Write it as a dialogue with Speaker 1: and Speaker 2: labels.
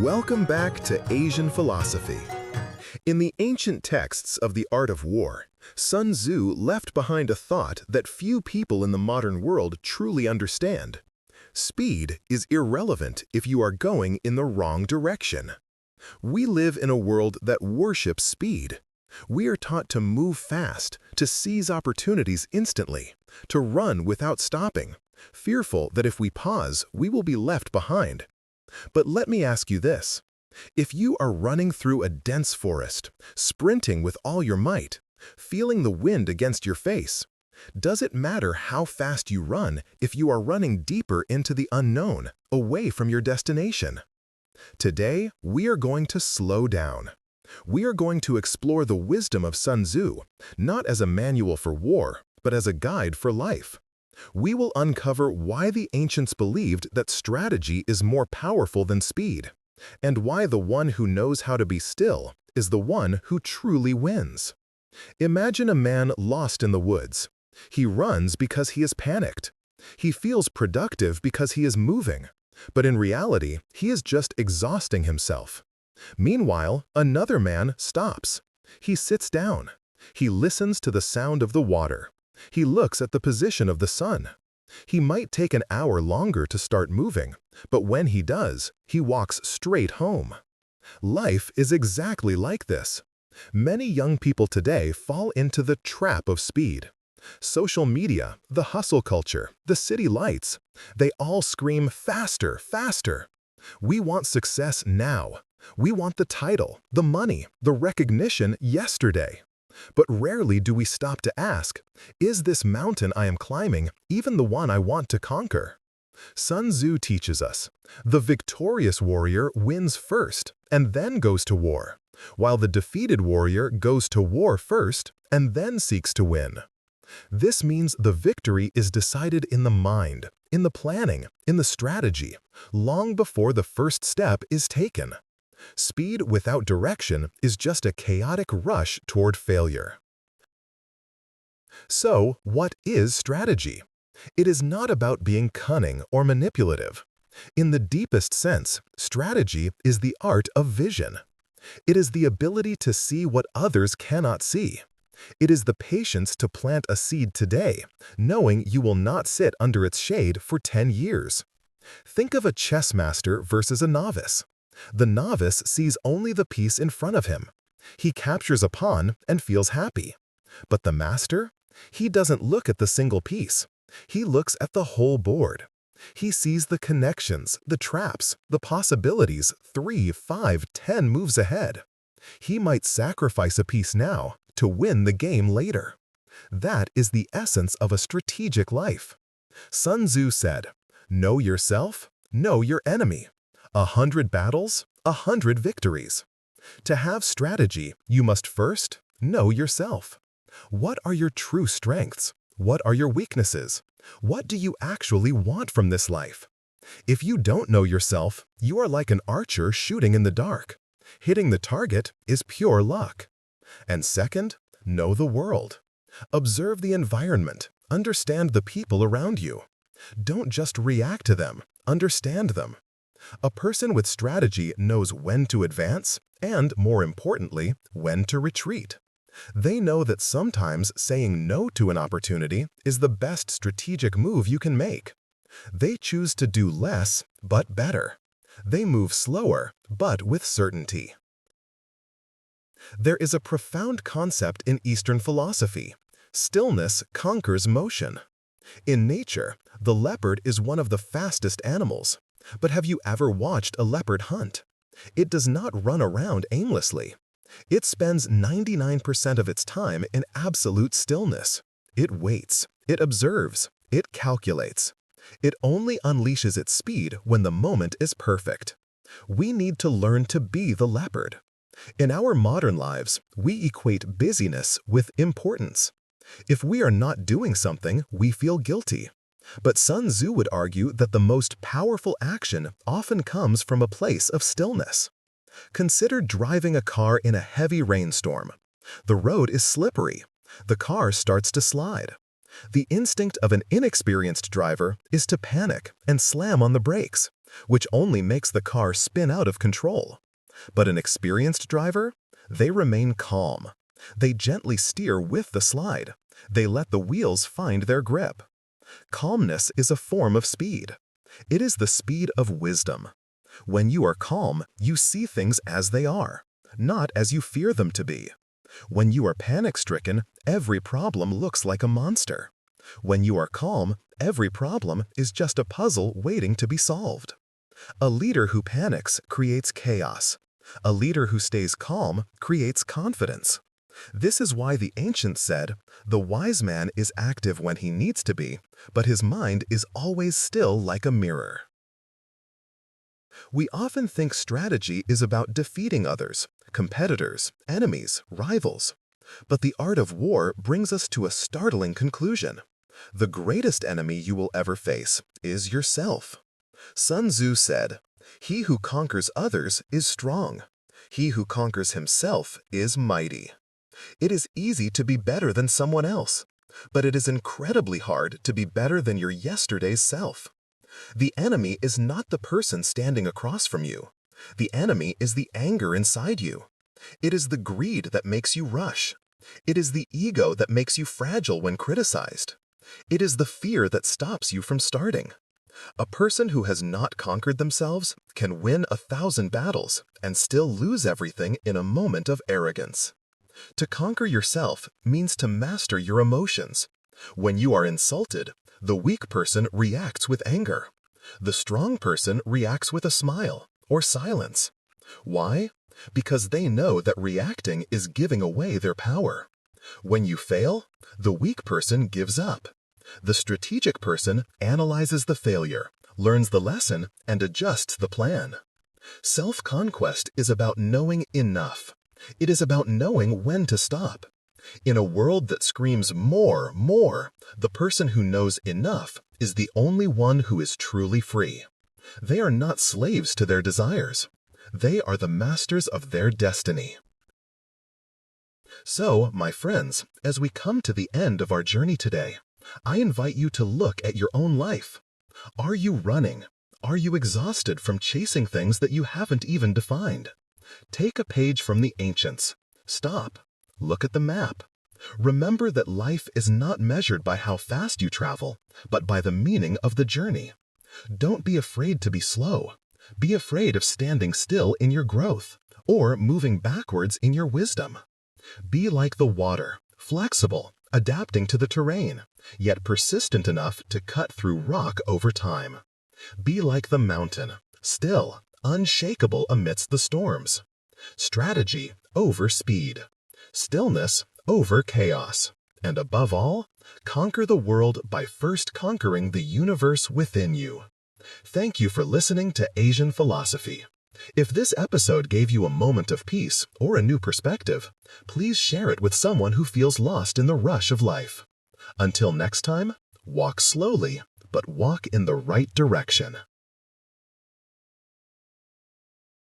Speaker 1: Welcome back to Asian philosophy. In the ancient texts of the art of war, Sun Tzu left behind a thought that few people in the modern world truly understand. Speed is irrelevant if you are going in the wrong direction. We live in a world that worships speed. We are taught to move fast, to seize opportunities instantly, to run without stopping, fearful that if we pause, we will be left behind. But let me ask you this. If you are running through a dense forest, sprinting with all your might, feeling the wind against your face, does it matter how fast you run if you are running deeper into the unknown, away from your destination? Today, we are going to slow down. We are going to explore the wisdom of Sun Tzu, not as a manual for war, but as a guide for life. We will uncover why the ancients believed that strategy is more powerful than speed, and why the one who knows how to be still is the one who truly wins. Imagine a man lost in the woods. He runs because he is panicked. He feels productive because he is moving, but in reality, he is just exhausting himself. Meanwhile, another man stops. He sits down. He listens to the sound of the water. He looks at the position of the sun. He might take an hour longer to start moving, but when he does, he walks straight home. Life is exactly like this. Many young people today fall into the trap of speed. Social media, the hustle culture, the city lights, they all scream faster, faster. We want success now. We want the title, the money, the recognition yesterday. But rarely do we stop to ask, is this mountain I am climbing even the one I want to conquer? Sun Tzu teaches us, the victorious warrior wins first and then goes to war, while the defeated warrior goes to war first and then seeks to win. This means the victory is decided in the mind, in the planning, in the strategy, long before the first step is taken. Speed without direction is just a chaotic rush toward failure. So, what is strategy? It is not about being cunning or manipulative. In the deepest sense, strategy is the art of vision. It is the ability to see what others cannot see. It is the patience to plant a seed today, knowing you will not sit under its shade for 10 years. Think of a chess master versus a novice. The novice sees only the piece in front of him. He captures a pawn and feels happy. But the master? He doesn't look at the single piece. He looks at the whole board. He sees the connections, the traps, the possibilities 3, 5, 10 moves ahead. He might sacrifice a piece now to win the game later. That is the essence of a strategic life. Sun Tzu said, "Know yourself, know your enemy. 100 battles, 100 victories." To have strategy, you must first know yourself. What are your true strengths? What are your weaknesses? What do you actually want from this life? If you don't know yourself, you are like an archer shooting in the dark. Hitting the target is pure luck. And second, know the world. Observe the environment. Understand the people around you. Don't just react to them, understand them. A person with strategy knows when to advance and, more importantly, when to retreat. They know that sometimes saying no to an opportunity is the best strategic move you can make. They choose to do less, but better. They move slower, but with certainty. There is a profound concept in Eastern philosophy. Stillness conquers motion. In nature, the leopard is one of the fastest animals. But have you ever watched a leopard hunt? It does not run around aimlessly. It spends 99% of its time in absolute stillness. It waits, it observes, it calculates. It only unleashes its speed when the moment is perfect. We need to learn to be the leopard. In our modern lives, we equate busyness with importance. If we are not doing something, we feel guilty. But Sun Tzu would argue that the most powerful action often comes from a place of stillness. Consider driving a car in a heavy rainstorm. The road is slippery. The car starts to slide. The instinct of an inexperienced driver is to panic and slam on the brakes, which only makes the car spin out of control. But an experienced driver? They remain calm. They gently steer with the slide. They let the wheels find their grip. Calmness is a form of speed. It is the speed of wisdom. When you are calm, you see things as they are, not as you fear them to be. When you are panic-stricken, every problem looks like a monster. When you are calm, every problem is just a puzzle waiting to be solved. A leader who panics creates chaos. A leader who stays calm creates confidence. This is why the ancients said, "The wise man is active when he needs to be, but his mind is always still like a mirror." We often think strategy is about defeating others, competitors, enemies, rivals. But the art of war brings us to a startling conclusion. The greatest enemy you will ever face is yourself. Sun Tzu said, "He who conquers others is strong. He who conquers himself is mighty." It is easy to be better than someone else, but it is incredibly hard to be better than your yesterday's self. The enemy is not the person standing across from you. The enemy is the anger inside you. It is the greed that makes you rush. It is the ego that makes you fragile when criticized. It is the fear that stops you from starting. A person who has not conquered themselves can win 1,000 battles and still lose everything in a moment of arrogance. To conquer yourself means to master your emotions. When you are insulted, the weak person reacts with anger. The strong person reacts with a smile or silence. Why? Because they know that reacting is giving away their power. When you fail, the weak person gives up. The strategic person analyzes the failure, learns the lesson, and adjusts the plan. Self-conquest is about knowing enough. It is about knowing when to stop. In a world that screams more, the person who knows enough is the only one who is truly free. They are not slaves to their desires. They are the masters of their destiny. So, my friends, as we come to the end of our journey today, I invite you to look at your own life. Are you running? Are you exhausted from chasing things that you haven't even defined? Take a page from the ancients. Stop. Look at the map. Remember that life is not measured by how fast you travel, but by the meaning of the journey. Don't be afraid to be slow. Be afraid of standing still in your growth, or moving backwards in your wisdom. Be like the water, flexible, adapting to the terrain, yet persistent enough to cut through rock over time. Be like the mountain, still, unshakable amidst the storms. Strategy over speed. Stillness over chaos. And above all, conquer the world by first conquering the universe within you. Thank you for listening to Asian Philosophy. If this episode gave you a moment of peace or a new perspective, please share it with someone who feels lost in the rush of life. Until next time, walk slowly, but walk in the right direction.